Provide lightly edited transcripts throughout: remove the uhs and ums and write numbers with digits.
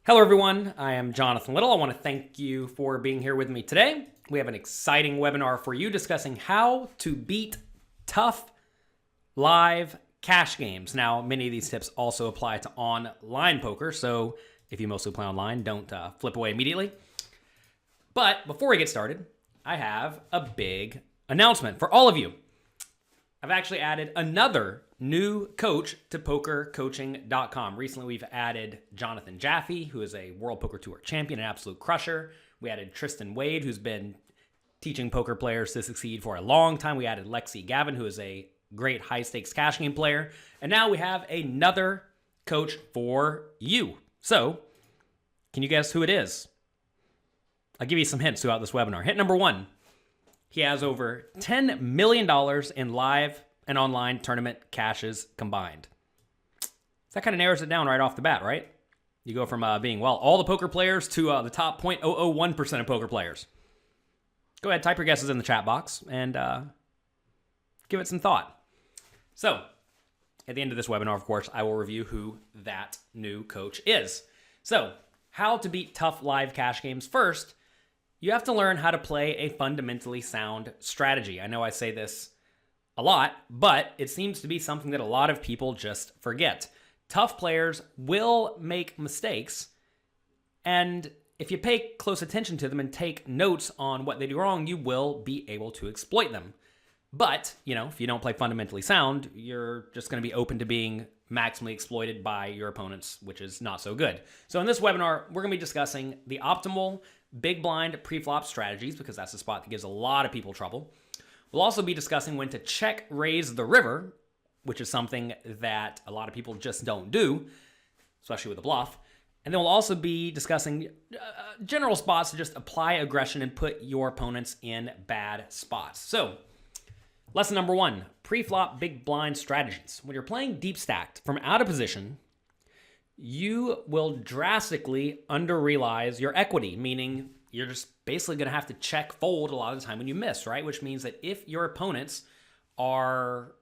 Hello everyone, I am Jonathan Little. I want to thank you for being here with me today. We have an exciting webinar for you discussing how to beat tough live cash games. Now, many of these tips also apply to online poker, so if you mostly play online, don't flip away immediately. But before we get started, I have a big announcement for all of you. I've actually added another new coach to pokercoaching.com. Recently, we've added Jonathan Jaffe, who is a World Poker Tour champion, an absolute crusher. We added Tristan Wade, who's been teaching poker players to succeed for a long time. We added Lexi Gavin, who is a great high-stakes cash game player. And now we have another coach for you. So, can you guess who it is? I'll give you some hints throughout this webinar. Hint number one. He has over $10 million in live and online tournament cashes combined. So that kind of narrows it down right off the bat, right? You go from being, all the poker players to the top 0.001% of poker players. Go ahead, type your guesses in the chat box and give it some thought. So, at the end of this webinar, of course, I will review who that new coach is. So, how to beat tough live cash games. First, you have to learn how to play a fundamentally sound strategy. I know I say this a lot, but it seems to be something that a lot of people just forget. Tough players will make mistakes, and if you pay close attention to them and take notes on what they do wrong, you will be able to exploit them. But, if you don't play fundamentally sound, you're just going to be open to being maximally exploited by your opponents, which is not so good. So in this webinar, we're going to be discussing the optimal big blind pre-flop strategies, because that's the spot that gives a lot of people trouble. We'll also be discussing when to check raise the river, which is something that a lot of people just don't do, especially with a bluff. And then we'll also be discussing general spots to just apply aggression and put your opponents in bad spots. So, lesson number one, pre-flop big blind strategies. When you're playing deep stacked from out of position, you will drastically under-realize your equity, meaning you're just basically going to have to check fold a lot of the time when you miss, right? Which means that if your opponents are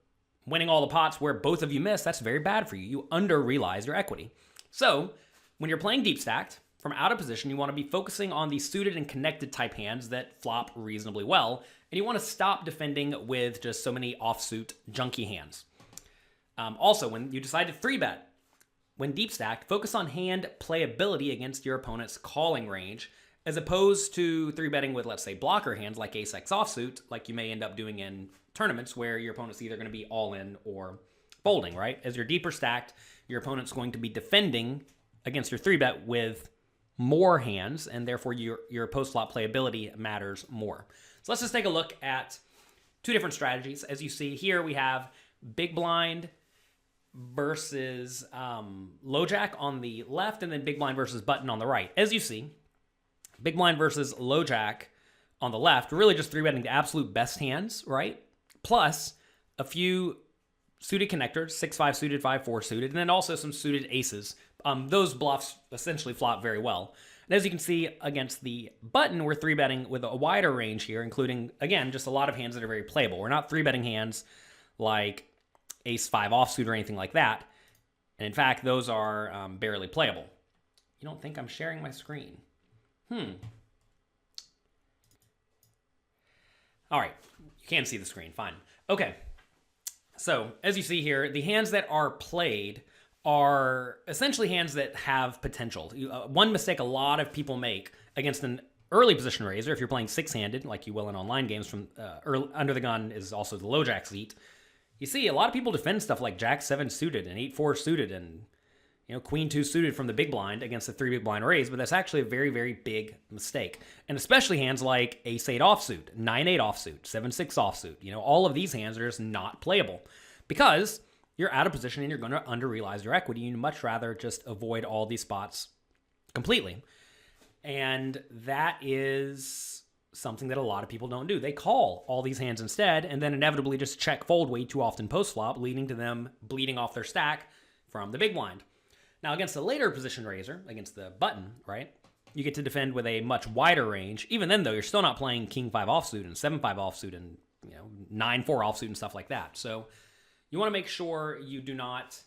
winning all the pots where both of you miss, that's very bad for you. You under-realize your equity. So when you're playing deep stacked from out of position, you want to be focusing on the suited and connected type hands that flop reasonably well, and you want to stop defending with just so many offsuit junky hands. Also, when you decide to 3-bet, when deep stacked, focus on hand playability against your opponent's calling range, as opposed to 3-betting with, let's say, blocker hands like ace-x offsuit, like you may end up doing in tournaments where your opponent's either going to be all in or folding, right? As you're deeper stacked, your opponent's going to be defending against your 3-bet with more hands, and therefore your post-flop playability matters more. So let's just take a look at two different strategies. As you see here, we have big blind versus low jack on the left, and then big blind versus button on the right. As you see, big blind versus low jack on the left, really just 3-betting the absolute best hands, right? Plus a few suited connectors, 6-5 suited, 5-4 suited, and then also some suited aces. Those bluffs essentially flop very well. And as you can see against the button, we're 3-betting with a wider range here, including, again, just a lot of hands that are very playable. We're not 3-betting hands like ace-5 offsuit or anything like that. And in fact, those are barely playable. You don't think I'm sharing my screen? All right, you can see the screen, fine. Okay, so as you see here, the hands that are played are essentially hands that have potential. One mistake a lot of people make against an early position raiser, if you're playing 6-handed, like you will in online games from under the gun is also the low jack seat. You see, a lot of people defend stuff like Jack-7 suited and 8-4 suited and Queen-2 suited from the big blind against the 3 big blind raise, but that's actually a very, very big mistake. And especially hands like Ace-8 offsuit, 9-8 offsuit, 7-6 offsuit. All of these hands are just not playable because you're out of position and you're going to under-realize your equity. You'd much rather just avoid all these spots completely. And that is something that a lot of people don't do. They call all these hands instead and then inevitably just check fold way too often post-flop, leading to them bleeding off their stack from the big blind. Now, against the later position raiser, against the button, right, you get to defend with a much wider range. Even then, though, you're still not playing King-5 offsuit and 7-5 offsuit and 9-4 offsuit and stuff like that. So you want to make sure you do not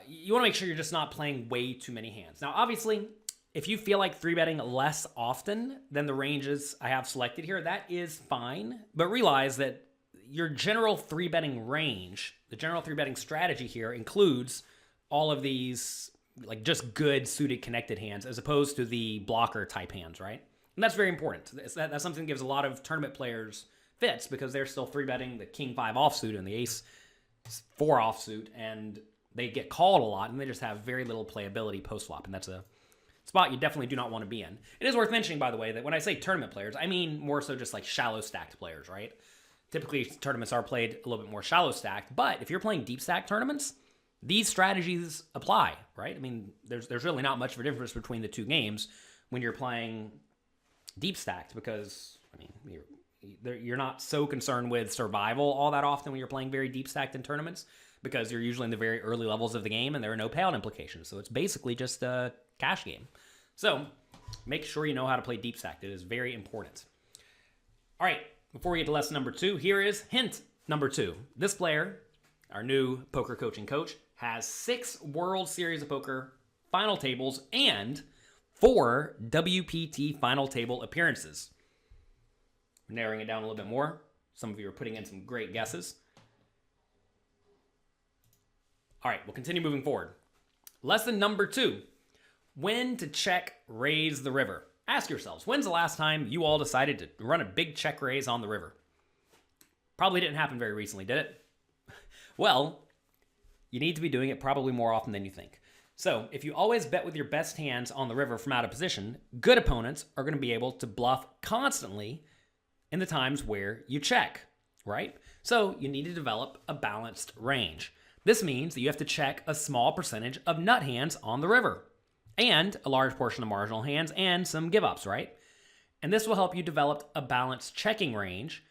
you want to make sure you're just not playing way too many hands. Now, obviously, if you feel like 3-betting less often than the ranges I have selected here, that is fine. But realize that your general 3-betting range, the general 3-betting strategy here includes all of these like just good suited connected hands as opposed to the blocker type hands, right? And that's very important. That's something that gives a lot of tournament players fits because they're still 3-betting the king 5 offsuit and the ace 4 offsuit, and they get called a lot and they just have very little playability post flop, and that's a spot you definitely do not want to be in. It is worth mentioning, by the way, that when I say tournament players, I mean more so just like shallow stacked players, right? Typically, tournaments are played a little bit more shallow stacked, but if you're playing deep stack tournaments, these strategies apply, right? I mean, there's really not much of a difference between the two games when you're playing deep stacked because, I mean, you're not so concerned with survival all that often when you're playing very deep stacked in tournaments because you're usually in the very early levels of the game and there are no payout implications. So it's basically just a cash game. So make sure you know how to play deep stacked. It is very important. All right, before we get to lesson number 2, here is hint number 2. This player, our new poker coaching coach, has 6 World Series of Poker final tables and 4 WPT final table appearances. Narrowing it down a little bit more. Some of you are putting in some great guesses. All right, we'll continue moving forward. Lesson number 2, when to check raise the river. Ask yourselves, when's the last time you all decided to run a big check raise on the river? Probably didn't happen very recently, did it? Well, you need to be doing it probably more often than you think. So if you always bet with your best hands on the river from out of position, good opponents are going to be able to bluff constantly in the times where you check, right? So you need to develop a balanced range. This means that you have to check a small percentage of nut hands on the river and a large portion of marginal hands and some give-ups, right? And this will help you develop a balanced checking range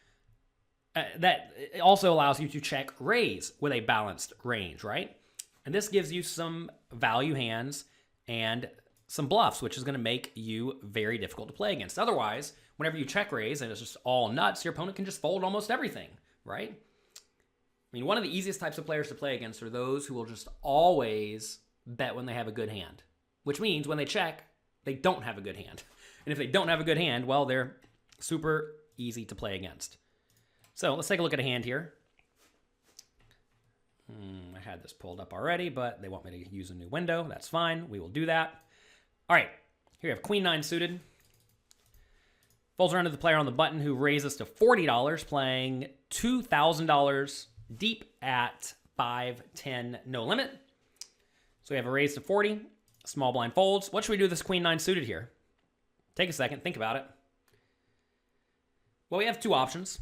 that also allows you to check raise with a balanced range, right? And this gives you some value hands and some bluffs, which is going to make you very difficult to play against. Otherwise, whenever you check raise and it's just all nuts, your opponent can just fold almost everything, right? I mean, one of the easiest types of players to play against are those who will just always bet when they have a good hand, which means when they check, they don't have a good hand. And if they don't have a good hand, well, they're super easy to play against. So let's take a look at a hand here. I had this pulled up already, but they want me to use a new window. That's fine. We will do that. All right, here we have Queen 9 suited. Folds around to the player on the button who raises to $40, playing $2,000 deep at 5-10 no limit. So we have a raise to 40, small blind folds. What should we do with this Queen 9 suited here? Take a second, think about it. Well, we have 2 options.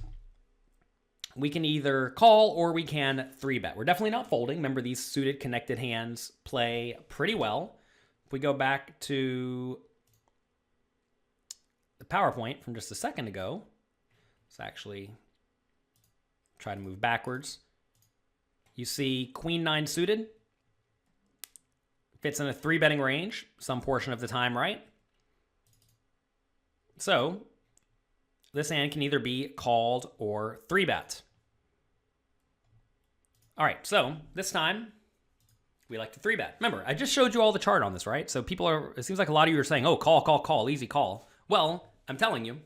We can either call or we can 3-bet. We're definitely not folding. Remember, these suited connected hands play pretty well. If we go back to the PowerPoint from just a second ago, let's actually try to move backwards. You see Queen 9 suited. Fits in a 3-betting range some portion of the time, right? So this hand can either be called or 3-bet. All right, so this time we like to 3-bet. Remember, I just showed you all the chart on this, right? So it seems like a lot of you are saying, oh, call, call, call, easy call. Well, I'm telling you,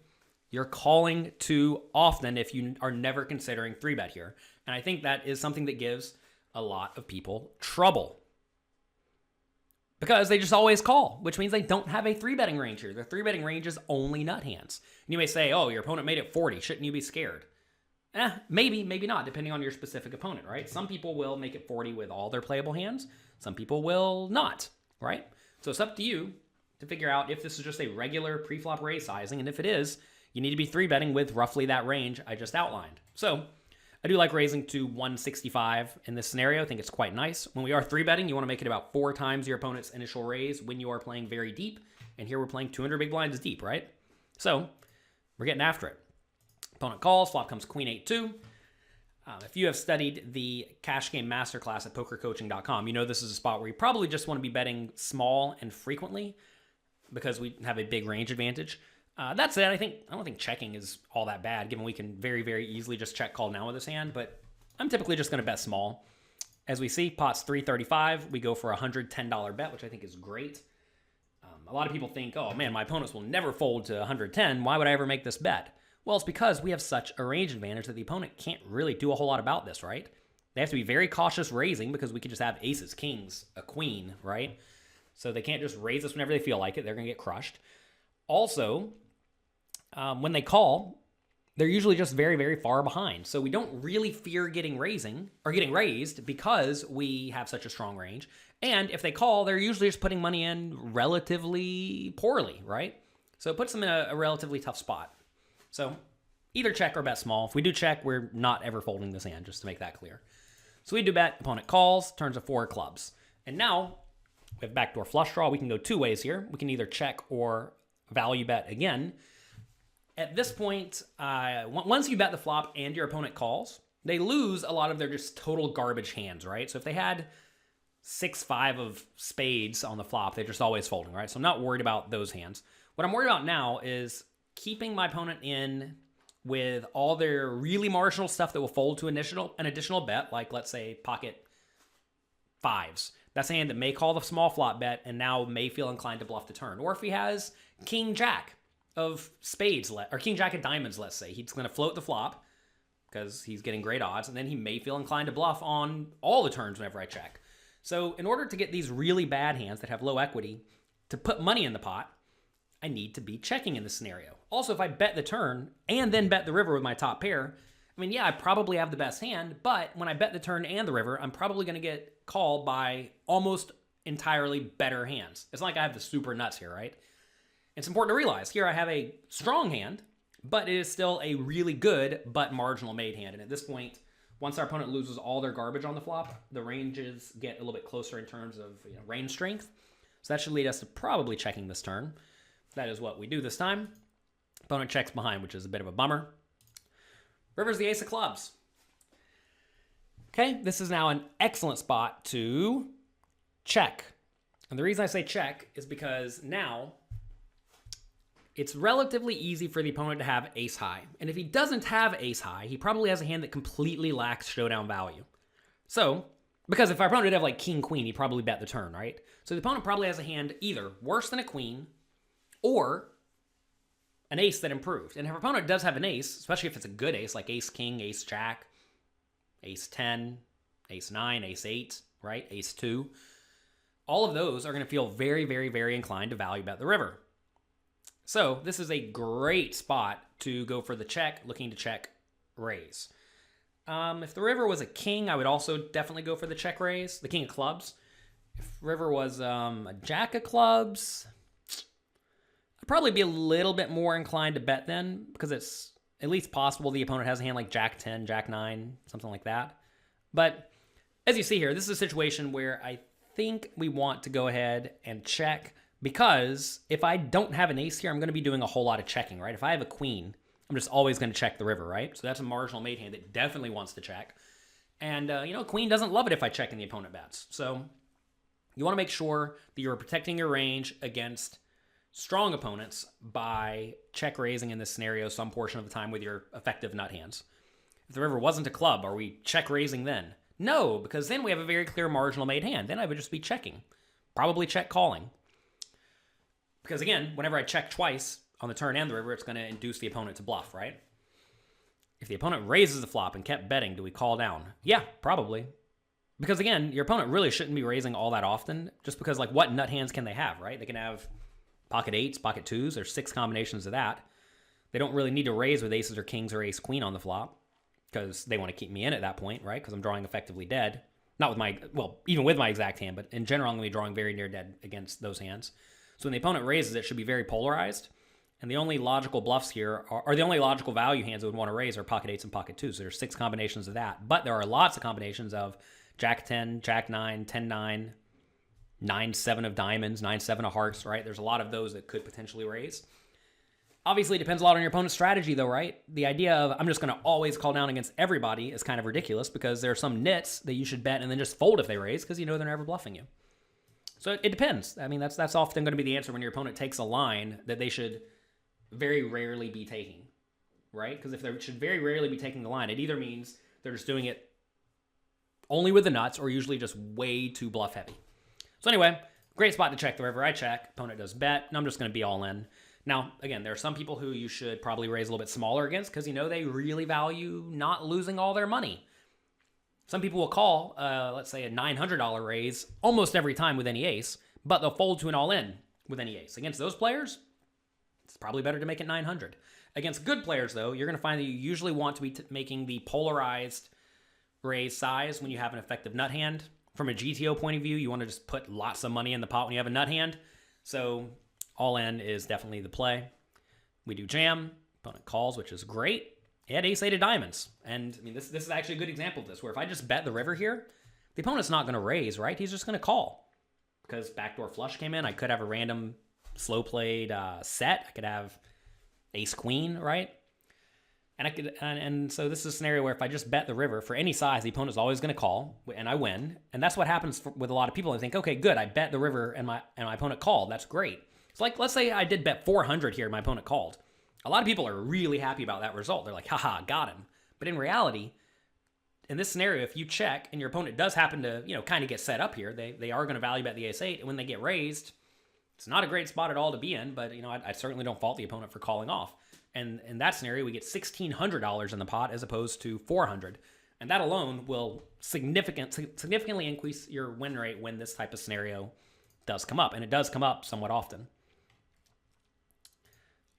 you're calling too often if you are never considering 3-bet here. And I think that is something that gives a lot of people trouble. Because they just always call, which means they don't have a 3-betting range here. Their 3-betting range is only nut hands. And you may say, oh, your opponent made it 40. Shouldn't you be scared? Maybe, maybe not, depending on your specific opponent, right? Some people will make it 40 with all their playable hands. Some people will not, right? So it's up to you to figure out if this is just a regular pre-flop raise sizing. And if it is, you need to be 3-betting with roughly that range I just outlined. So I do like raising to 165 in this scenario. I think it's quite nice. When we are 3-betting, you want to make it about 4 times your opponent's initial raise when you are playing very deep. And here we're playing 200 big blinds deep, right? So we're getting after it. Opponent calls, flop comes Queen 8-2. If you have studied the Cash Game Masterclass at pokercoaching.com, you know this is a spot where you probably just want to be betting small and frequently because we have a big range advantage. That said, I don't think checking is all that bad, given we can very, very easily just check call now with this hand, but I'm typically just going to bet small. As we see, pot's 335. We go for a $110 bet, which I think is great. A lot of people think, oh man, my opponents will never fold to 110. Why would I ever make this bet? Well, it's because we have such a range advantage that the opponent can't really do a whole lot about this, right? They have to be very cautious raising because we could just have aces, kings, a queen, right? So they can't just raise us whenever they feel like it. They're going to get crushed. Also, when they call, they're usually just very, very far behind. So we don't really fear getting raised because we have such a strong range. And if they call, they're usually just putting money in relatively poorly, right? So it puts them in a relatively tough spot. So either check or bet small. If we do check, we're not ever folding this hand, just to make that clear. So we do bet, opponent calls, turns of 4 clubs. And now we have backdoor flush draw. We can go 2 ways here. We can either check or value bet again. At this point, once you bet the flop and your opponent calls, they lose a lot of their just total garbage hands, right? So if they had 6-5 of spades on the flop, they're just always folding, right? So I'm not worried about those hands. What I'm worried about now is keeping my opponent in with all their really marginal stuff that will fold to an additional bet, like let's say pocket 5s. That's a hand that may call the small flop bet and now may feel inclined to bluff the turn. Or if he has king jack of spades, or king jack of diamonds, let's say, he's going to float the flop because he's getting great odds, and then he may feel inclined to bluff on all the turns whenever I check. So in order to get these really bad hands that have low equity to put money in the pot, I need to be checking in this scenario. Also, if I bet the turn and then bet the river with my top pair, I mean, yeah, I probably have the best hand, but when I bet the turn and the river, I'm probably going to get called by almost entirely better hands. It's not like I have the super nuts here, right? It's important to realize here I have a strong hand, but it is still a really good but marginal made hand. And at this point, once our opponent loses all their garbage on the flop, the ranges get a little bit closer in terms of range strength. So that should lead us to probably checking this turn. That is what we do this time. Opponent checks behind, which is a bit of a bummer. River's the ace of clubs. Okay, this is now an excellent spot to check. And the reason I say check is because now it's relatively easy for the opponent to have ace high. And if he doesn't have ace high, he probably has a hand that completely lacks showdown value. So, because if our opponent did have like king queen, he'd probably bet the turn, right? So the opponent probably has a hand either worse than a queen or an ace that improved. And if our opponent does have an ace, especially if it's a good ace, like ace king, ace jack, ace 10, ace 9, ace 8, right? Ace 2. All of those are going to feel very, very, very inclined to value bet the river. So this is a great spot to go for the check, looking to check raise. If the river was a king, I would also definitely go for the check raise, the king of clubs. If river was a jack of clubs, I'd probably be a little bit more inclined to bet then, because it's at least possible the opponent has a hand like jack 10, jack 9, something like that. But as you see here, this is a situation where I think we want to go ahead and check, because if I don't have an ace here, I'm going to be doing a whole lot of checking, right? If I have a queen, I'm just always going to check the river, right? So that's a marginal made hand that definitely wants to check. And, queen doesn't love it if I check and the opponent bets. So you want to make sure that you're protecting your range against strong opponents by check raising in this scenario some portion of the time with your effective nut hands. If the river wasn't a club, are we check raising then? No, because then we have a very clear marginal made hand. Then I would just be checking. Probably check calling. Because again, whenever I check twice on the turn and the river, it's going to induce the opponent to bluff, right? If the opponent raises the flop and kept betting, do we call down? Yeah, probably. Because again, your opponent really shouldn't be raising all that often, just because like what nut hands can they have, right? They can have pocket 8s, pocket 2s, there's 6 combinations of that. They don't really need to raise with aces or kings or ace queen on the flop, because they want to keep me in at that point, right? Because I'm drawing effectively dead. Not with my, well, even with my exact hand, but in general, I'm going to be drawing very near dead against those hands. So when the opponent raises, it should be very polarized. And the only logical bluffs here are the only logical value hands that would want to raise are pocket 8s and pocket 2s. So there's 6 combinations of that. But there are lots of combinations of jack 10, jack 9, 10, 9, 9, 7 of diamonds, 9, 7 of hearts, right? There's a lot of those that could potentially raise. Obviously, it depends a lot on your opponent's strategy, though, right? The idea of I'm just going to always call down against everybody is kind of ridiculous, because there are some nits that you should bet and then just fold if they raise, because you know they're never bluffing you. So it depends. I mean, that's often going to be the answer when your opponent takes a line that they should very rarely be taking, right? Because if they should very rarely be taking the line, it either means they're just doing it only with the nuts or usually just way too bluff heavy. So anyway, great spot to check the river. I check, opponent does bet, and I'm just going to be all in. Now, again, there are some people who you should probably raise a little bit smaller against because they really value not losing all their money. Some people will call, let's say, a $900 raise almost every time with any ace, but they'll fold to an all-in with any ace. Against those players, it's probably better to make it 900. Against good players, though, you're going to find that you usually want to be making the polarized raise size when you have an effective nut hand. From a GTO point of view, you want to just put lots of money in the pot when you have a nut hand. So all in is definitely the play. We do jam, opponent calls, which is great. He had ace-8 of diamonds. And I mean, this is actually a good example of this, where if I just bet the river here, the opponent's not going to raise, right? He's just going to call. Because backdoor flush came in, I could have a random slow-played set. I could have ace-queen, right? And so this is a scenario where if I just bet the river for any size, the opponent's always going to call, and I win. And that's what happens with a lot of people. They think, okay, good, I bet the river and my opponent called. That's great. It's like, let's say I did bet 400 here and my opponent called. A lot of people are really happy about that result. They're like, haha, got him. But in reality, in this scenario, if you check and your opponent does happen to, kind of get set up here, they are going to value bet the ace-8, and when they get raised, it's not a great spot at all to be in, but I certainly don't fault the opponent for calling off. And in that scenario, we get $1,600 in the pot as opposed to $400. And that alone will significantly increase your win rate when this type of scenario does come up. And it does come up somewhat often.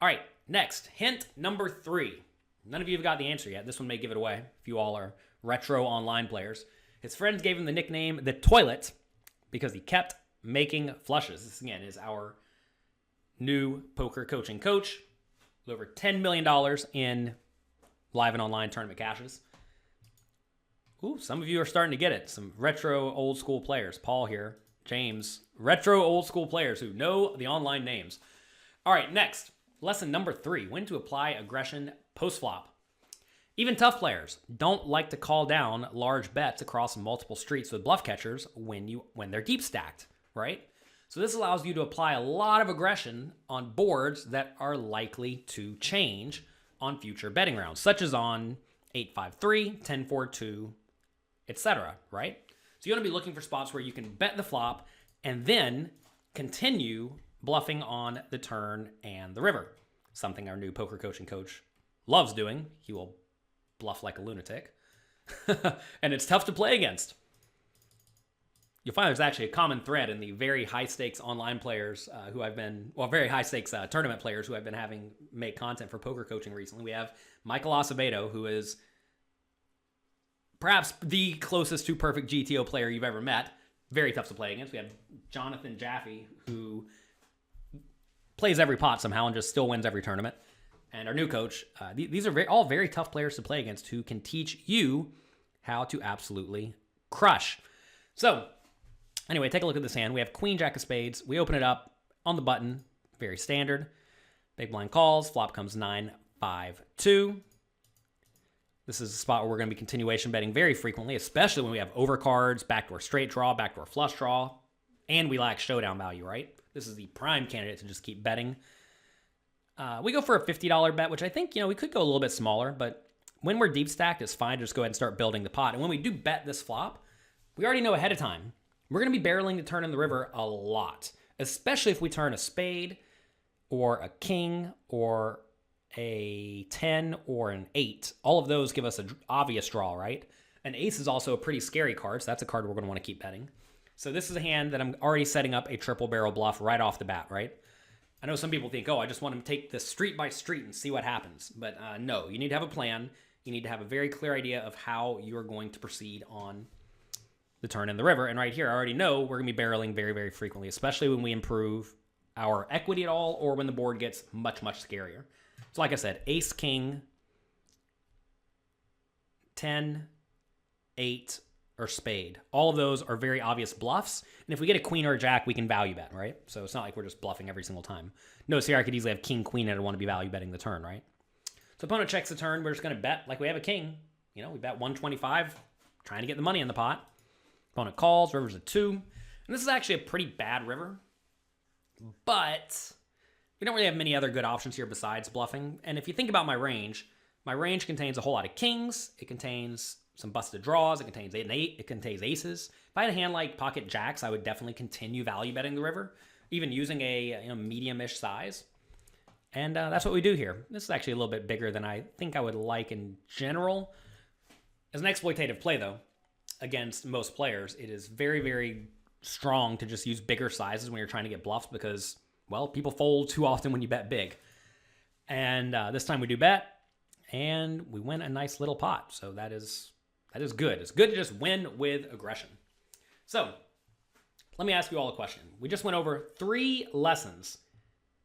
All right, next, hint number 3. None of you have got the answer yet. This one may give it away if you all are retro online players. His friends gave him the nickname The Toilet because he kept making flushes. This, again, is our new poker coaching coach. With over $10 million in live and online tournament cashes. Ooh, some of you are starting to get it. Some retro old school players. Paul here, James. Retro old school players who know the online names. All right, next. Lesson number 3. When to apply aggression post-flop. Even tough players don't like to call down large bets across multiple streets with bluff catchers when they're deep stacked, right? So this allows you to apply a lot of aggression on boards that are likely to change on future betting rounds, such as on 8-5-3, 10-4-2, etc., right? So you want to be looking for spots where you can bet the flop and then continue bluffing on the turn and the river, something our new poker coaching coach loves doing. He will bluff like a lunatic, and it's tough to play against. You'll find there's actually a common thread in the very high-stakes online players very high-stakes tournament players who I've been having make content for poker coaching recently. We have Michael Acevedo, who is perhaps the closest to perfect GTO player you've ever met. Very tough to play against. We have Jonathan Jaffe, who plays every pot somehow and just still wins every tournament. And our new coach. These are all very tough players to play against who can teach you how to absolutely crush. So, anyway, take a look at this hand. We have Queen, Jack of Spades. We open it up on the button. Very standard. Big blind calls. Flop comes 9-5-2. This is a spot where we're going to be continuation betting very frequently, especially when we have overcards, backdoor straight draw, backdoor flush draw, and we lack showdown value, right? This is the prime candidate to just keep betting. We go for a $50 bet, which I think, we could go a little bit smaller, but when we're deep stacked, it's fine to just go ahead and start building the pot. And when we do bet this flop, we already know ahead of time we're going to be barreling the turn in the river a lot, especially if we turn a spade or a king or a 10 or an 8. All of those give us an obvious draw, right? An ace is also a pretty scary card, so that's a card we're going to want to keep betting. So this is a hand that I'm already setting up a triple barrel bluff right off the bat, right? I know some people think, I just want to take this street by street and see what happens. But no, you need to have a plan. You need to have a very clear idea of how you're going to proceed on the turn in the river. And right here, I already know we're going to be barreling very, very frequently, especially when we improve our equity at all or when the board gets much, much scarier. So like I said, ace, king, 10, 8, or spade. All of those are very obvious bluffs. And if we get a queen or a jack, we can value bet, right? So it's not like we're just bluffing every single time. Notice here I could easily have king, queen, and I want to be value betting the turn, right? So opponent checks the turn. We're just going to bet like we have a king. We bet 125, trying to get the money in the pot. Opponent calls, river's a 2. And this is actually a pretty bad river. But we don't really have many other good options here besides bluffing. And if you think about my range contains a whole lot of kings. It contains some busted draws. It contains 8 and 8. It contains aces. If I had a hand like pocket jacks, I would definitely continue value betting the river, even using a medium-ish size. And that's what we do here. This is actually a little bit bigger than I think I would like in general. As an exploitative play, though, against most players, it is very, very strong to just use bigger sizes when you're trying to get bluffs because, well, people fold too often when you bet big. And this time we do bet, and we win a nice little pot. So that is good. It's good to just win with aggression. So let me ask you all a question. We just went over 3 lessons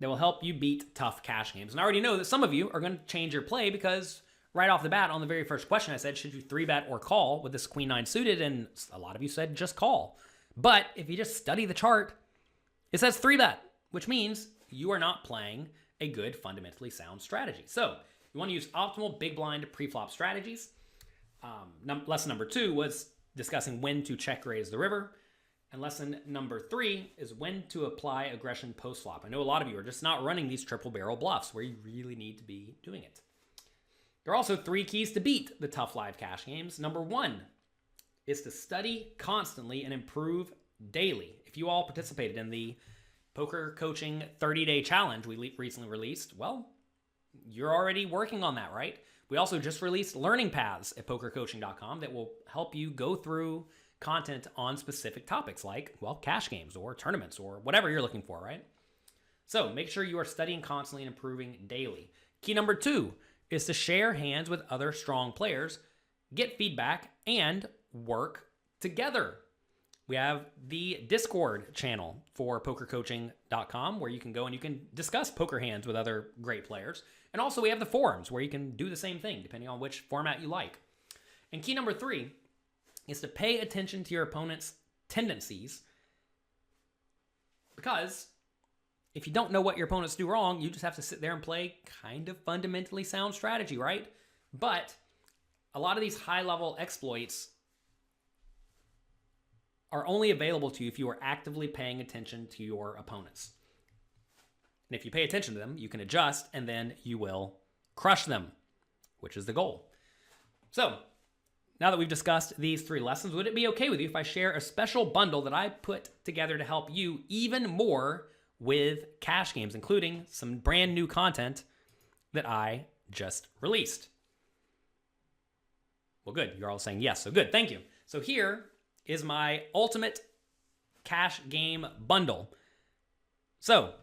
that will help you beat tough cash games. And I already know that some of you are going to change your play because right off the bat on the very first question, I said, should you 3-bet or call with this queen 9 suited? And a lot of you said just call. But if you just study the chart, it says 3-bet, which means you are not playing a good fundamentally sound strategy. So you want to use optimal big blind pre-flop strategies. Lesson number 2 was discussing when to check raise the river. And lesson number 3 is when to apply aggression post-flop. I know a lot of you are just not running these triple barrel bluffs where you really need to be doing it. There are also 3 keys to beat the tough live cash games. Number 1 is to study constantly and improve daily. If you all participated in the poker coaching 30-day challenge we recently released, well, you're already working on that, right? We also just released learning paths at pokercoaching.com that will help you go through content on specific topics like, well, cash games or tournaments or whatever you're looking for, right? So make sure you are studying constantly and improving daily. Key number 2 is to share hands with other strong players, get feedback, and work together. We have the Discord channel for pokercoaching.com where you can go and you can discuss poker hands with other great players. And also we have the forums where you can do the same thing depending on which format you like. And key number 3 is to pay attention to your opponent's tendencies, because if you don't know what your opponents do wrong, you just have to sit there and play kind of fundamentally sound strategy, right? But a lot of these high-level exploits are only available to you if you are actively paying attention to your opponents. And if you pay attention to them, you can adjust, and then you will crush them, which is the goal. So now that we've discussed these 3 lessons, would it be okay with you if I share a special bundle that I put together to help you even more with cash games, including some brand new content that I just released? Well, good. You're all saying yes. So good. Thank you. So here is my ultimate cash game bundle. So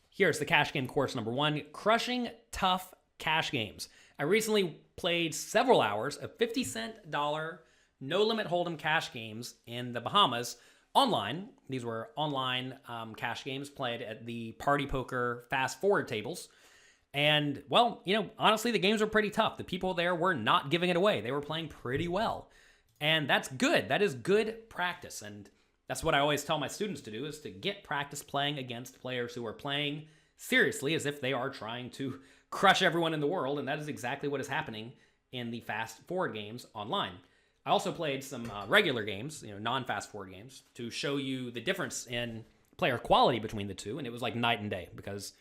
here's the cash game course number 1, Crushing Tough Cash Games. I recently played several hours of 50-cent dollar no-limit hold'em cash games in the Bahamas online. These were online cash games played at the Party Poker Fast Forward tables. And, well, honestly, the games were pretty tough. The people there were not giving it away. They were playing pretty well. And that's good. That is good practice. And that's what I always tell my students to do, is to get practice playing against players who are playing seriously as if they are trying to crush everyone in the world. And that is exactly what is happening in the fast forward games online. I also played some regular games, non-fast forward games, to show you the difference in player quality between the two. And it was like night and day because,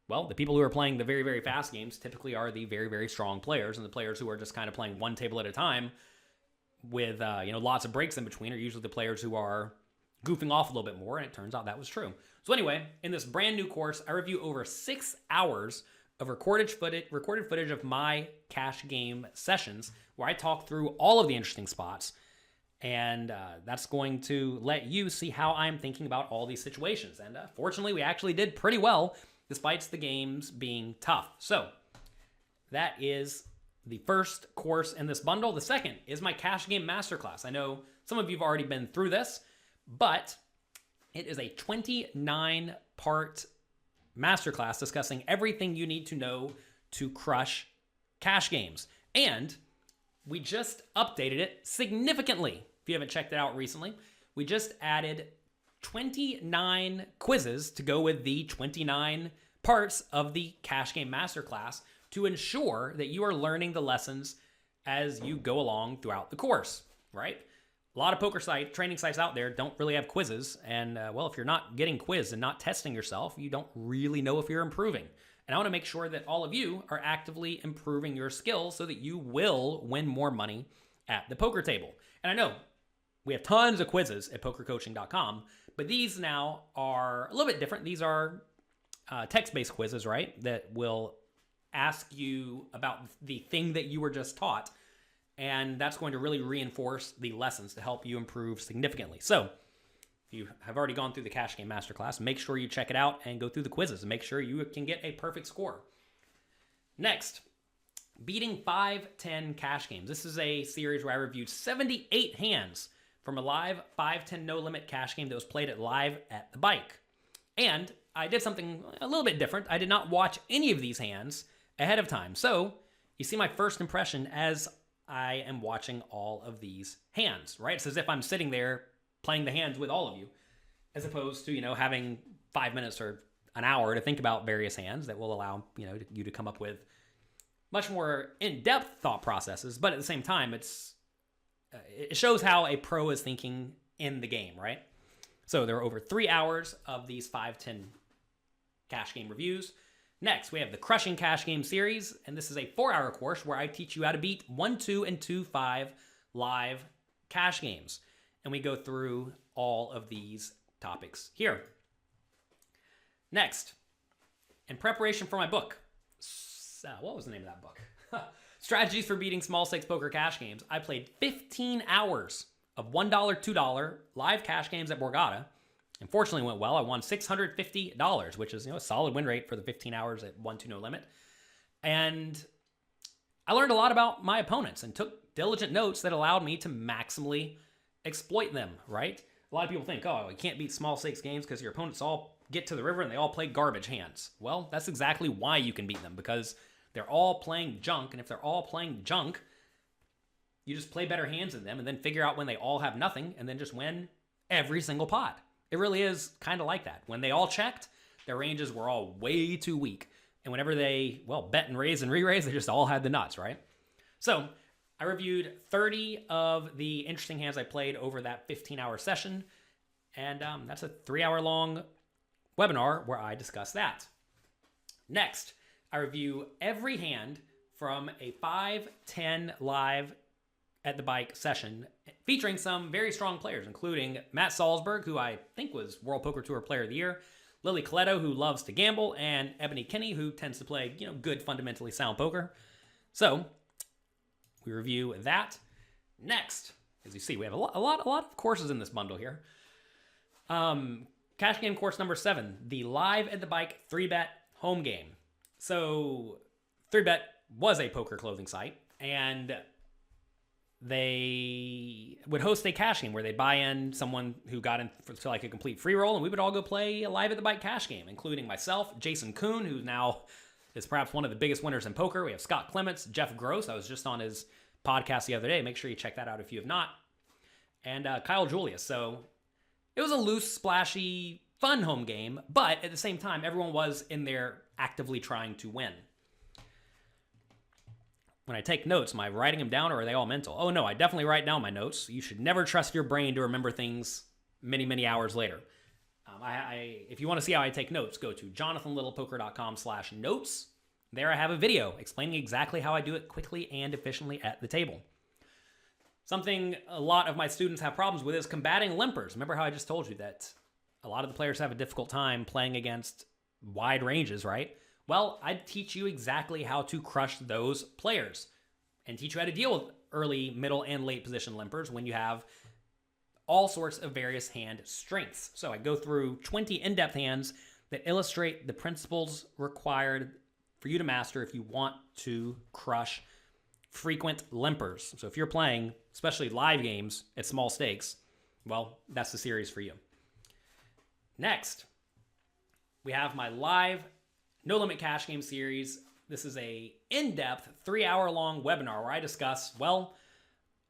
well, the people who are playing the very, very fast games typically are the very, very strong players. And the players who are just kind of playing one table at a time with, lots of breaks in between are usually the players who are goofing off a little bit more. And it turns out that was true. So anyway, in this brand new course, I review over 6 hours of recorded footage of my cash game sessions where I talk through all of the interesting spots. And that's going to let you see how I'm thinking about all these situations. And fortunately, we actually did pretty well despite the games being tough. So that is the first course in this bundle. The second is my cash game masterclass. I know some of you have already been through this, but it is a 29-part masterclass discussing everything you need to know to crush cash games. And we just updated it significantly. If you haven't checked it out recently, we just added 29 quizzes to go with the 29 parts of the cash game masterclass to ensure that you are learning the lessons as you go along throughout the course, right? A lot of poker training sites out there don't really have quizzes. And, well, if you're not getting quizzed and not testing yourself, you don't really know if you're improving. And I want to make sure that all of you are actively improving your skills so that you will win more money at the poker table. And I know we have tons of quizzes at pokercoaching.com, but these now are a little bit different. These are text-based quizzes, right? That will ask you about the thing that you were just taught. And that's going to really reinforce the lessons to help you improve significantly. So if you have already gone through the Cash Game Masterclass, make sure you check it out and go through the quizzes and make sure you can get a perfect score. Next, beating 5-10 cash games. This is a series where I reviewed 78 hands from a live 5-10 no-limit cash game that was played live at the bike. And I did something a little bit different. I did not watch any of these hands ahead of time. So you see my first impression as I am watching all of these hands, right? It's as if I'm sitting there playing the hands with all of you, as opposed to, having 5 minutes or an hour to think about various hands that will allow, you to come up with much more in-depth thought processes. But at the same time, it shows how a pro is thinking in the game, right? So there are over 3 hours of these 5-10 cash game reviews. Next, we have the Crushing Cash Game series, and this is a 4-hour course where I teach you how to beat 1-2 and 2-5 live cash games. And we go through all of these topics here. Next, in preparation for my book, what was the name of that book? Strategies for Beating Small Stakes Poker Cash Games. I played 15 hours of $1, $2 live cash games at Borgata. And fortunately went well. I won $650, which is a solid win rate for the 15 hours at 1-2 no limit. And I learned a lot about my opponents and took diligent notes that allowed me to maximally exploit them, right? A lot of people think, you can't beat small stakes games because your opponents all get to the river and they all play garbage hands. Well, that's exactly why you can beat them, because they're all playing junk. And if they're all playing junk, you just play better hands than them and then figure out when they all have nothing and then just win every single pot. It really is kind of like that. When they all checked, their ranges were all way too weak. And whenever they, bet and raise and re-raise, they just all had the nuts, right? So I reviewed 30 of the interesting hands I played over that 15-hour session. And that's a 3-hour-long webinar where I discuss that. Next, I review every hand from a 5-10 live at the bike session featuring some very strong players, including Matt Salzberg, who I think was World Poker Tour Player of the Year, Lily Coletto, who loves to gamble, and Ebony Kinney, who tends to play, good, fundamentally sound poker. So we review that. Next, as you see, we have a lot of courses in this bundle here. Cash game course number 7, the Live at the Bike 3-bet home game. So 3-bet was a poker clothing site, and they would host a cash game where they'd buy in someone who got in to like a complete free roll, and we would all go play a Live at the Bike cash game, including myself, Jason Kuhn, who now is perhaps one of the biggest winners in poker. We have Scott Clements, Jeff Gross. I was just on his podcast the other day. Make sure you check that out if you have not. And Kyle Julius. So it was a loose, splashy, fun home game, but at the same time, everyone was in there actively trying to win. When I take notes, am I writing them down or are they all mental? Oh no, I definitely write down my notes. You should never trust your brain to remember things many, many hours later. If you want to see how I take notes, go to jonathanlittlepoker.com/notes. There I have a video explaining exactly how I do it quickly and efficiently at the table. Something a lot of my students have problems with is combating limpers. Remember how I just told you that a lot of the players have a difficult time playing against wide ranges, right? Well, I'd teach you exactly how to crush those players and teach you how to deal with early, middle, and late position limpers when you have all sorts of various hand strengths. So I go through 20 in-depth hands that illustrate the principles required for you to master if you want to crush frequent limpers. So if you're playing, especially live games at small stakes, well, that's the series for you. Next, we have my live No Limit Cash Game series. This is a in-depth 3-hour-long webinar where I discuss,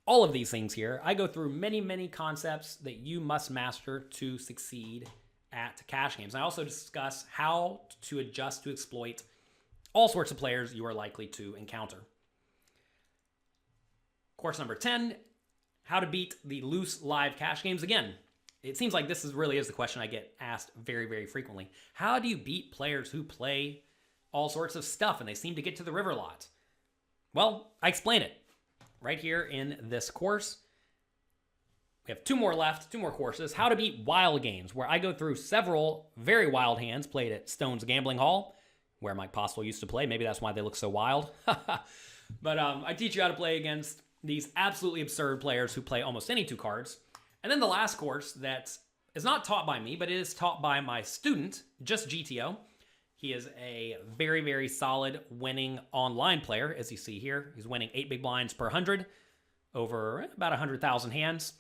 all of these things here. I go through many, many concepts that you must master to succeed at cash games. I also discuss how to adjust to exploit all sorts of players you are likely to encounter. Course number 10, how to beat the loose live cash games. Again, it seems like this really is the question I get asked very, very frequently. How do you beat players who play all sorts of stuff and they seem to get to the river a lot. Well, I explain it right here in this course. We have two more left, two more courses. How to beat wild games, where I go through several very wild hands played at Stone's Gambling Hall, where Mike Postle used to play. Maybe that's why they look so wild. But I teach you how to play against these absolutely absurd players who play almost any two cards. And then the last course that is not taught by me, but it is taught by my student, Just GTO. He is a very, very solid winning online player, as you see here. He's winning 8 big blinds per 100 over about 100,000 hands.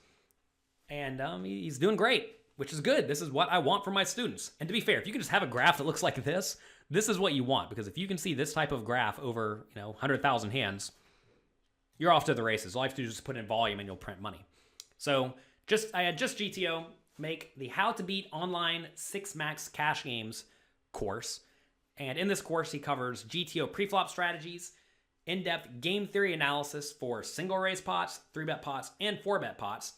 And he's doing great, which is good. This is what I want from my students. And to be fair, if you can just have a graph that looks like this is what you want. Because if you can see this type of graph over 100,000 hands, you're off to the races. All you have to do is just put in volume and you'll print money. So I had Just GTO make the How to Beat Online 6 Max Cash Games course. And in this course, he covers GTO preflop strategies, in-depth game theory analysis for single raise pots, 3-bet pots, and 4-bet pots.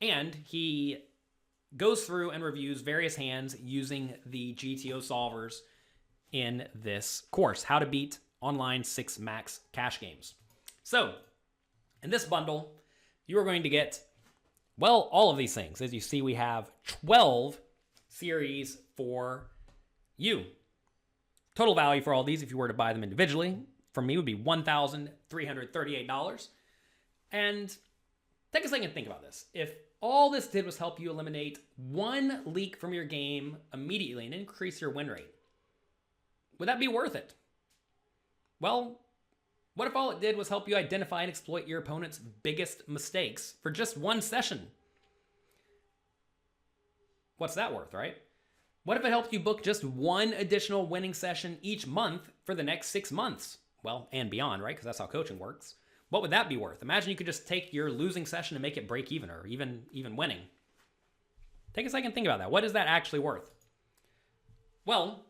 And he goes through and reviews various hands using the GTO solvers in this course, How to Beat Online 6 Max Cash Games. So, in this bundle, you are going to get, well, all of these things. As you see, we have 12 series for you. Total value for all these, if you were to buy them individually, from me would be $1,338. And take a second to think about this. If all this did was help you eliminate one leak from your game immediately and increase your win rate, would that be worth it? Well, what if all it did was help you identify and exploit your opponent's biggest mistakes for just one session? What's that worth, right? What if it helped you book just one additional winning session each month for the next 6 months? Well, and beyond, right? Because that's how coaching works. What would that be worth? Imagine you could just take your losing session and make it break even or even winning. Take a second and think about that. What is that actually worth? Well,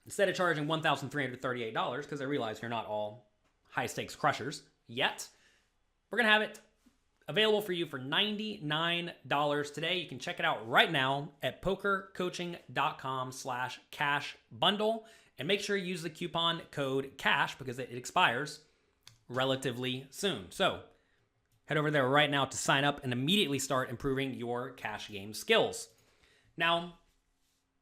instead of charging $1,338, because I realize you're not all high stakes crushers yet, we're going to have it available for you for $99 today. You can check it out right now at pokercoaching.com/cash bundle and make sure you use the coupon code CASH because it expires relatively soon. So head over there right now to sign up and immediately start improving your cash game skills. Now,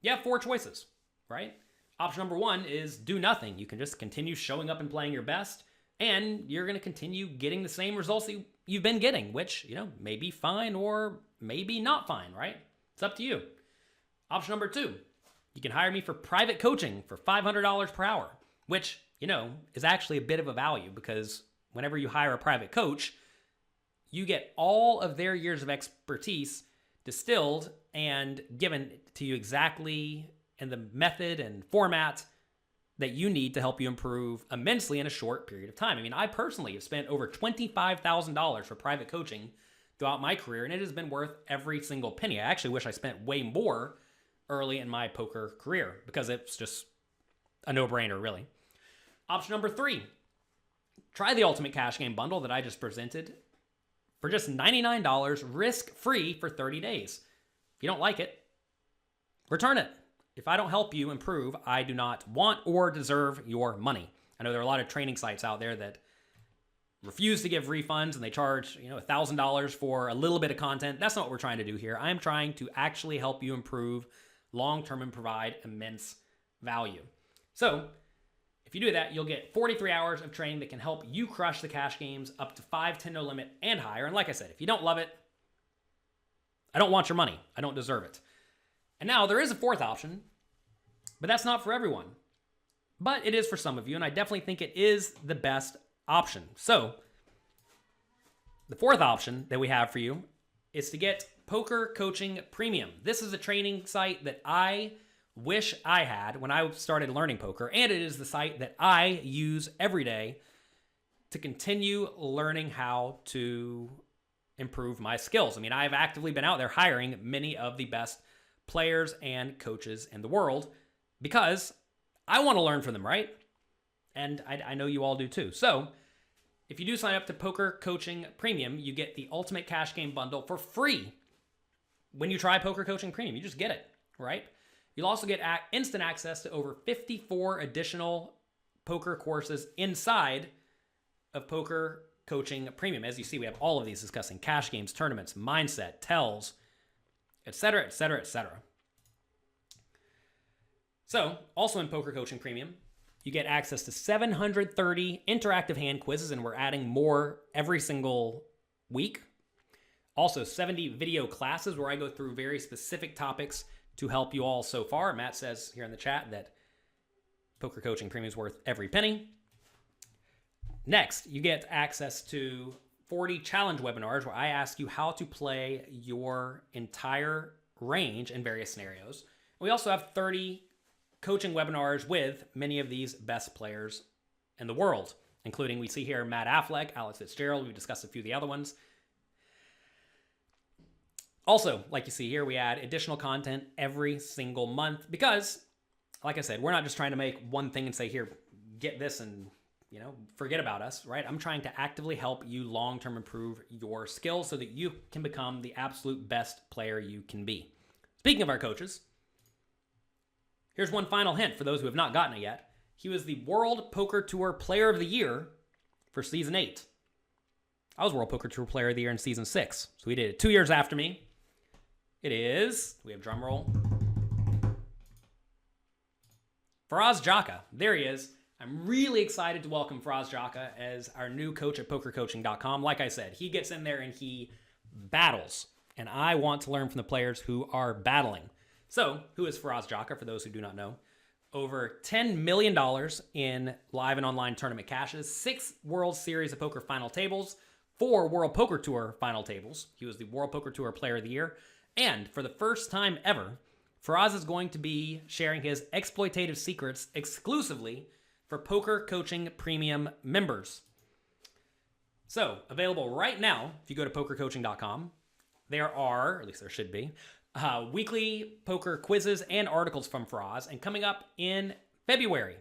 you have 4 choices, right? Option number 1 is do nothing. You can just continue showing up and playing your best, and you're going to continue getting the same results that you've been getting, which, may be fine or maybe not fine, right? It's up to you. Option number 2, you can hire me for private coaching for $500 per hour, which, is actually a bit of a value because whenever you hire a private coach, you get all of their years of expertise distilled and given to you exactly in the method and format that you need to help you improve immensely in a short period of time. I mean, I personally have spent over $25,000 for private coaching throughout my career, and it has been worth every single penny. I actually wish I spent way more early in my poker career because it's just a no-brainer, really. Option number 3, try the Ultimate Cash Game Bundle that I just presented for just $99, risk-free for 30 days. If you don't like it, return it. If I don't help you improve, I do not want or deserve your money. I know there are a lot of training sites out there that refuse to give refunds and they charge, $1,000 for a little bit of content. That's not what we're trying to do here. I'm trying to actually help you improve long-term and provide immense value. So, if you do that, you'll get 43 hours of training that can help you crush the cash games up to 5-10 no limit and higher. And like I said, if you don't love it, I don't want your money. I don't deserve it. And now there is a 4th option, but that's not for everyone. But it is for some of you, and I definitely think it is the best option. So, the 4th option that we have for you is to get Poker Coaching Premium. This is a training site that I wish I had when I started learning poker, and it is the site that I use every day to continue learning how to improve my skills. I mean, I've actively been out there hiring many of the best players and coaches in the world because I want to learn from them, right? And I know you all do too. So if you do sign up to Poker Coaching Premium, you get the Ultimate Cash Game Bundle for free when you try Poker Coaching Premium. You just get it, right? You'll also get instant access to over 54 additional poker courses inside of Poker Coaching Premium. As you see, we have all of these discussing cash games, tournaments, mindset, tells, etc., etc., etc. So, also in Poker Coaching Premium, you get access to 730 interactive hand quizzes, and we're adding more every single week. Also, 70 video classes where I go through very specific topics to help you all so far. Matt says here in the chat that Poker Coaching Premium is worth every penny. Next, you get access to 40 challenge webinars where I ask you how to play your entire range in various scenarios. We also have 30 coaching webinars with many of these best players in the world, including we see here Matt Affleck, Alex Fitzgerald. We discussed a few of the other ones. Also, like you see here, we add additional content every single month because, like I said, we're not just trying to make one thing and say, here, get this and, forget about us, right? I'm trying to actively help you long-term improve your skills so that you can become the absolute best player you can be. Speaking of our coaches, here's one final hint for those who have not gotten it yet. He was the World Poker Tour Player of the Year for Season 8. I was World Poker Tour Player of the Year in Season 6, so he did it 2 years after me. It is, we have drum roll, Faraz Jaka. There he is. I'm really excited to welcome Faraz Jaka as our new coach at PokerCoaching.com. Like I said, he gets in there and he battles, and I want to learn from the players who are battling. So, who is Faraz Jaka, for those who do not know? Over $10 million in live and online tournament cashes, 6 World Series of Poker final tables, 4 World Poker Tour final tables. He was the World Poker Tour Player of the Year. And for the first time ever, Faraz is going to be sharing his exploitative secrets exclusively for Poker Coaching Premium members. So, available right now, if you go to PokerCoaching.com, there are, or at least there should be, weekly poker quizzes and articles from Faraz. And coming up in February,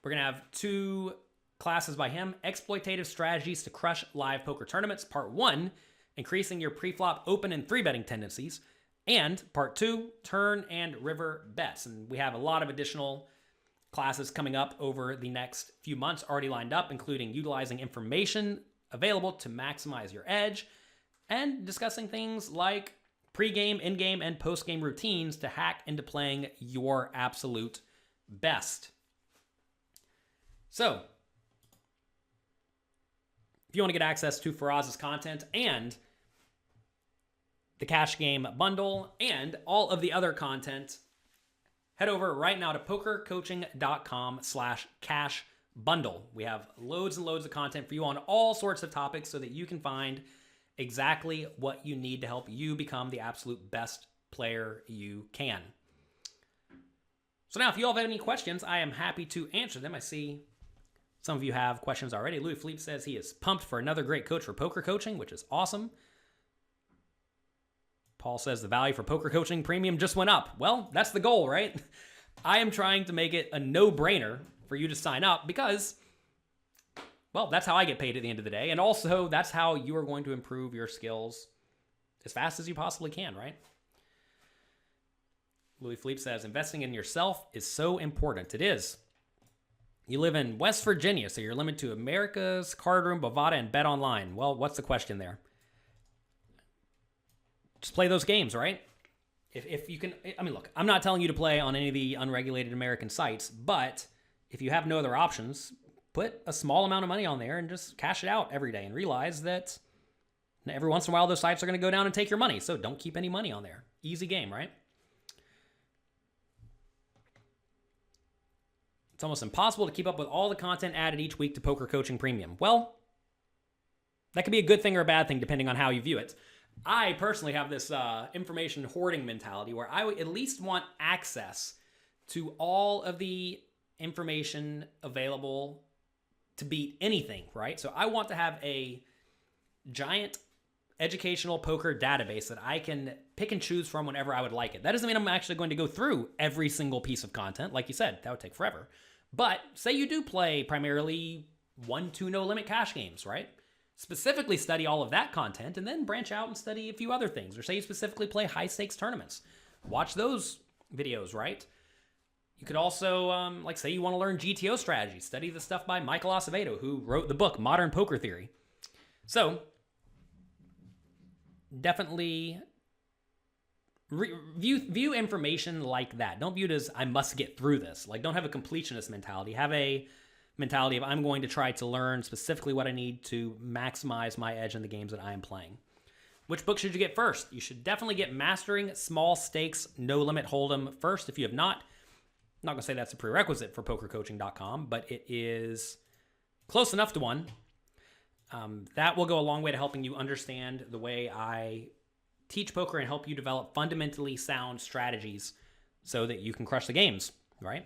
we're going to have 2 classes by him, Exploitative Strategies to Crush Live Poker Tournaments, Part 1, Increasing Your Preflop Open and 3-Betting Tendencies, and Part 2, Turn and River Bets. And we have a lot of additional classes coming up over the next few months already lined up, including utilizing information available to maximize your edge, and discussing things like pre-game, in-game, and post-game routines to hack into playing your absolute best. So, if you want to get access to Faraz's content and the Cash Game Bundle and all of the other content, head over right now to pokercoaching.com/cash bundle. We have loads and loads of content for you on all sorts of topics so that you can find exactly what you need to help you become the absolute best player you can. So now, if you all have any questions, I am happy to answer them. I see some of you have questions already. Louis Philippe says he is pumped for another great coach for poker coaching, which is awesome. Paul says the value for Poker Coaching Premium just went up. Well, that's the goal, right? I am trying to make it a no-brainer for you to sign up because, well, that's how I get paid at the end of the day. And also, that's how you are going to improve your skills as fast as you possibly can, right? Louis Philippe says, investing in yourself is so important. It is. You live in West Virginia, so you're limited to America's Card Room, Bovada, and Bet Online. Well, what's the question there? Just play those games, right? If you can, I mean, look, I'm not telling you to play on any of the unregulated American sites, but if you have no other options, put a small amount of money on there and just cash it out every day and realize that every once in a while those sites are going to go down and take your money. So don't keep any money on there. Easy game, right? It's almost impossible to keep up with all the content added each week to Poker Coaching Premium. Well, that could be a good thing or a bad thing depending on how you view it. I personally have this information hoarding mentality where I would at least want access to all of the information available to beat anything, right? So I want to have a giant educational poker database that I can pick and choose from whenever I would like it. That doesn't mean I'm actually going to go through every single piece of content. Like you said, that would take forever. But say you do play primarily 1-2 no-limit cash games, right? Specifically study all of that content and then branch out and study a few other things. Or say you specifically play high-stakes tournaments. Watch those videos, right? You could also, like, say you want to learn GTO strategy, study the stuff by Michael Acevedo, who wrote the book Modern Poker Theory. So, definitely view information like that. Don't view it as I must get through this. Like, don't have a completionist mentality. Have a mentality of I'm going to try to learn specifically what I need to maximize my edge in the games that I am playing. Which book should you get first? You should definitely get Mastering Small Stakes No Limit Hold'em first if you have not. I'm not going to say that's a prerequisite for pokercoaching.com, but it is close enough to one. That will go a long way to helping you understand the way I teach poker and help you develop fundamentally sound strategies so that you can crush the games, right?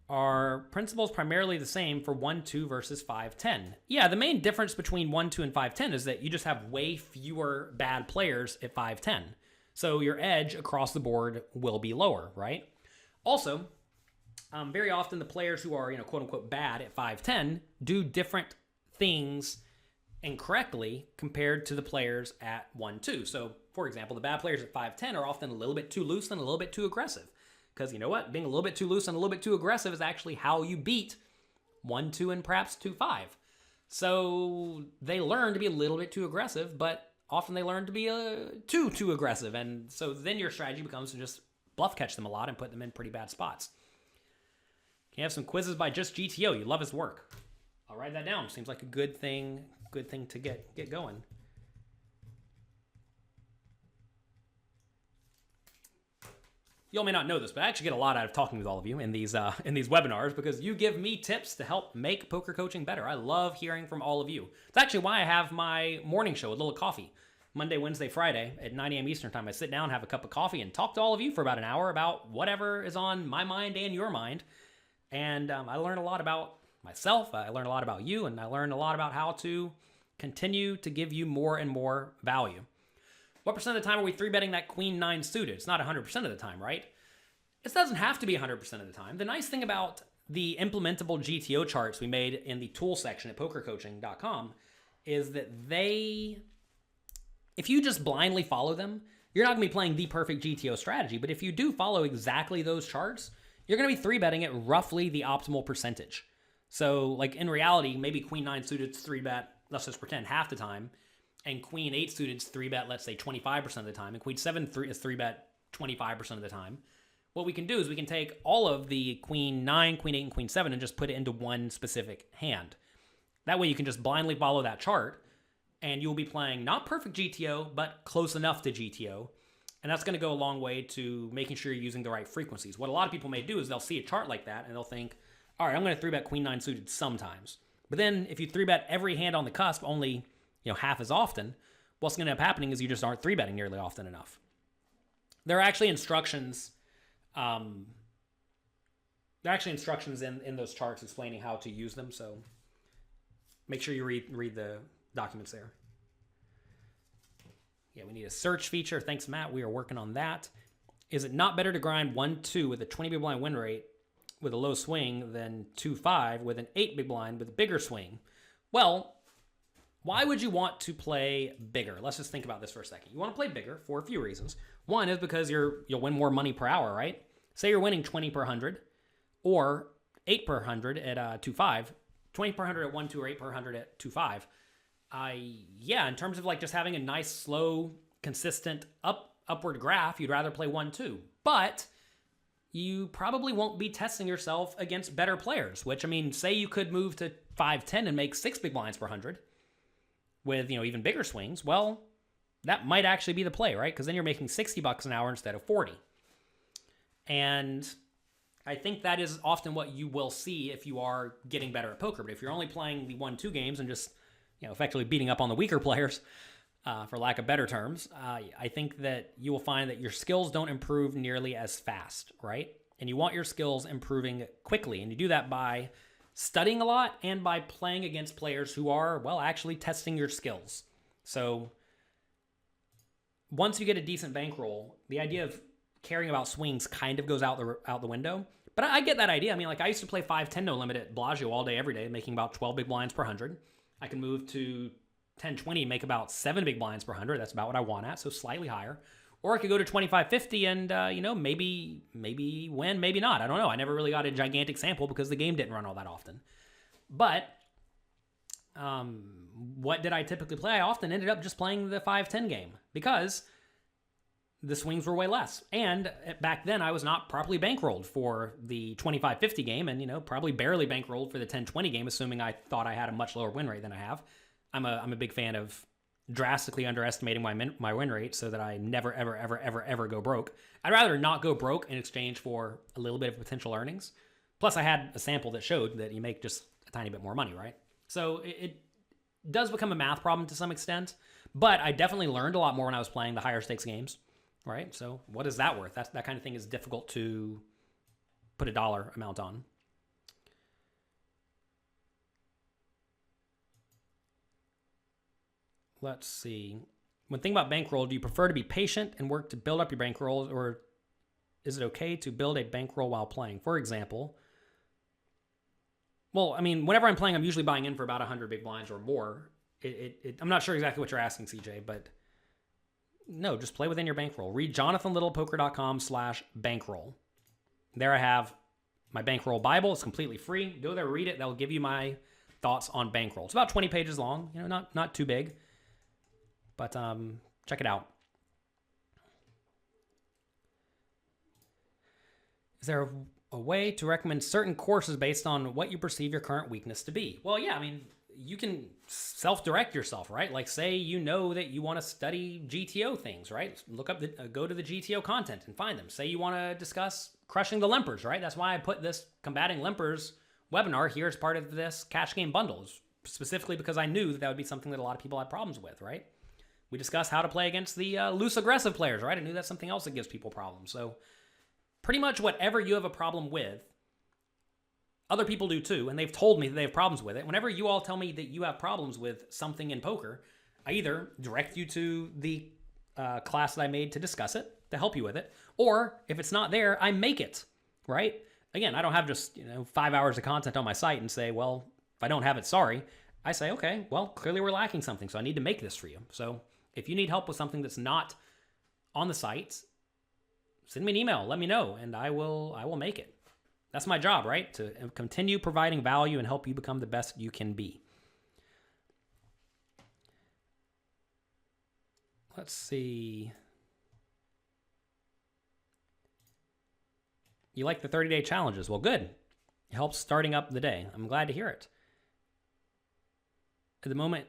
Are principles primarily the same for 1-2 versus 5-10? Yeah, the main difference between 1-2 and 5-10 is that you just have way fewer bad players at 5-10. So your edge across the board will be lower, right? Also, very often the players who are, quote unquote bad at 5-10 do different things incorrectly compared to the players at 1-2. So, for example, the bad players at 5-10 are often a little bit too loose and a little bit too aggressive. Because you know what? Being a little bit too loose and a little bit too aggressive is actually how you beat 1-2 and perhaps 2-5. So they learn to be a little bit too aggressive, but often they learn to be too aggressive. And so then your strategy becomes to just bluff catch them a lot and put them in pretty bad spots. Can you have some quizzes by Just GTO? You love his work. I'll write that down. Seems like a good thing to get going. You all may not know this, but I actually get a lot out of talking with all of you in these webinars because you give me tips to help make poker coaching better. I love hearing from all of you. It's actually why I have my morning show, A Little Coffee, Monday, Wednesday, Friday at 9 a.m. Eastern Time. I sit down, have a cup of coffee, and talk to all of you for about an hour about whatever is on my mind and your mind. And I learn a lot about myself, I learn a lot about you, and I learn a lot about how to continue to give you more and more value. What percent of the time are we 3-betting that Queen 9 suited? It's not 100% of the time, right? It doesn't have to be 100% of the time. The nice thing about the implementable GTO charts we made in the tool section at pokercoaching.com is that if you just blindly follow them, you're not going to be playing the perfect GTO strategy. But if you do follow exactly those charts, you're going to be 3-betting at roughly the optimal percentage. So, like, in reality, maybe Queen 9 suited 3-bet, let's just pretend, half the time, and Queen 8 suited is 3-bet, let's say, 25% of the time, and Queen 7 is 3-bet 25% of the time. What we can do is we can take all of the Queen 9, Queen 8, and Queen 7 and just put it into one specific hand. That way you can just blindly follow that chart, and you'll be playing not perfect GTO, but close enough to GTO. And that's going to go a long way to making sure you're using the right frequencies. What a lot of people may do is they'll see a chart like that, and they'll think, all right, I'm going to 3-bet Queen 9 suited sometimes. But then if you 3-bet every hand on the cusp only half as often, what's going to end up happening is you just aren't 3-betting nearly often enough. There are actually instructions in those charts explaining how to use them, so make sure you read the documents there. Yeah, we need a search feature. Thanks, Matt. We are working on that. Is it not better to grind 1-2 with a 20 big blind win rate with a low swing than 2-5 with an 8 big blind with a bigger swing? Well, why would you want to play bigger? Let's just think about this for a second. You want to play bigger for a few reasons. One is because you'll win more money per hour, right? Say you're winning 20 per 100 or 8 per 100 at 2-5, 20 per 100 at 1-2 or 8 per 100 at 2-5. In terms of like just having a nice, slow, consistent upward graph, you'd rather play 1-2. But you probably won't be testing yourself against better players, which, I mean, say you could move to 5-10 and make 6 big blinds per 100 with, even bigger swings. Well, that might actually be the play, right? Because then you're making $60 an hour instead of 40. And I think that is often what you will see if you are getting better at poker. But if you're only playing the 1-2 games and just, effectively beating up on the weaker players, for lack of better terms, I think that you will find that your skills don't improve nearly as fast, right? And you want your skills improving quickly. And you do that by studying a lot and by playing against players who are, actually testing your skills. So once you get a decent bankroll, the idea of caring about swings kind of goes out the window. But I get that idea. I mean, like, I used to play 5-10 no limit at Bellagio all day, every day, making about 12 big blinds per 100. I can move to 10-20, make about 7 big blinds per 100. That's about what I want at, so slightly higher. Or I could go to 2550 and, maybe win, maybe not. I don't know. I never really got a gigantic sample because the game didn't run all that often. But what did I typically play? I often ended up just playing the 5-10 game because the swings were way less. And back then, I was not properly bankrolled for the 25-50 game and, probably barely bankrolled for the 10-20 game, assuming I thought I had a much lower win rate than I have. I'm a big fan of drastically underestimating my win rate so that I never, ever, ever, ever, ever go broke. I'd rather not go broke in exchange for a little bit of potential earnings. Plus, I had a sample that showed that you make just a tiny bit more money, right? So it does become a math problem to some extent, but I definitely learned a lot more when I was playing the higher stakes games. Right? So what is that worth? That kind of thing is difficult to put a dollar amount on. Let's see. When thinking about bankroll, do you prefer to be patient and work to build up your bankroll, or is it okay to build a bankroll while playing? For example, well, I mean, whenever I'm playing, I'm usually buying in for about 100 big blinds or more. I'm not sure exactly what you're asking, CJ, but no, just play within your bankroll. Read jonathanlittlepoker.com/bankroll. There I have my bankroll Bible. It's completely free. Go there, read it. That'll give you my thoughts on bankroll. It's about 20 pages long, not too big, but check it out. Is there a way to recommend certain courses based on what you perceive your current weakness to be? Well, yeah, I mean, you can self-direct yourself, right? Like say you know that you want to study GTO things, right? Go to the GTO content and find them. Say you want to discuss crushing the Limpers, right? That's why I put this combating Limpers webinar here as part of this cash game bundles, specifically because I knew that would be something that a lot of people had problems with, right? We discussed how to play against the loose aggressive players, right? I knew that's something else that gives people problems. So pretty much whatever you have a problem with, other people do too, and they've told me that they have problems with it. Whenever you all tell me that you have problems with something in poker, I either direct you to the class that I made to discuss it, to help you with it, or if it's not there, I make it, right? Again, I don't have just 5 hours of content on my site and say, well, if I don't have it, sorry. I say, okay, well, clearly we're lacking something, so I need to make this for you. So if you need help with something that's not on the site, send me an email, let me know, and I will make it. That's my job, right? To continue providing value and help you become the best you can be. Let's see. You like the 30-day challenges? Well, good. It helps starting up the day. I'm glad to hear it. At the moment,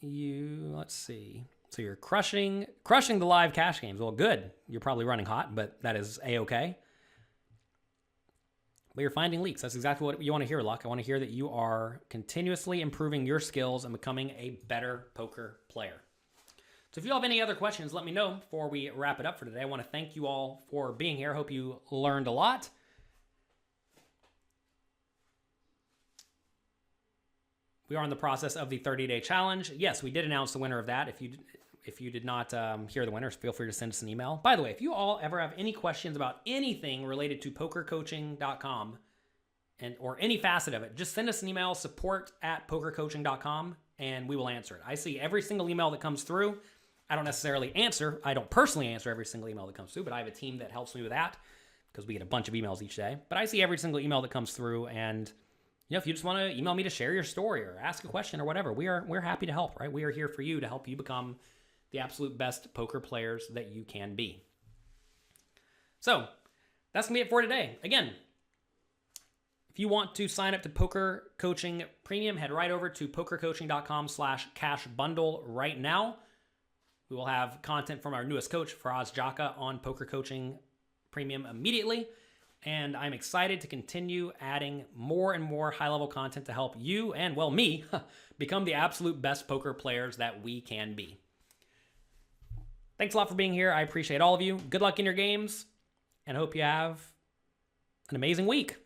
let's see. So you're crushing the live cash games. Well, good. You're probably running hot, but that is A-okay. But you're finding leaks. That's exactly what you want to hear, Luck. I want to hear that you are continuously improving your skills and becoming a better poker player. So if you have any other questions, let me know before we wrap it up for today. I want to thank you all for being here. Hope you learned a lot. We are in the process of the 30-day challenge. Yes, we did announce the winner of that. If you did not hear the winners, feel free to send us an email. By the way, if you all ever have any questions about anything related to pokercoaching.com or any facet of it, just send us an email, support@pokercoaching.com, and we will answer it. I see every single email that comes through. I don't personally answer every single email that comes through, but I have a team that helps me with that because we get a bunch of emails each day. But I see every single email that comes through, and if you just want to email me to share your story or ask a question or whatever, we're happy to help, right? We are here for you to help you become the absolute best poker players that you can be. So that's going to be it for today. Again, if you want to sign up to Poker Coaching Premium, head right over to pokercoaching.com/cash bundle right now. We will have content from our newest coach, Faraz Jaka, on Poker Coaching Premium immediately. And I'm excited to continue adding more and more high-level content to help you and, well, me, become the absolute best poker players that we can be. Thanks a lot for being here. I appreciate all of you. Good luck in your games, and hope you have an amazing week.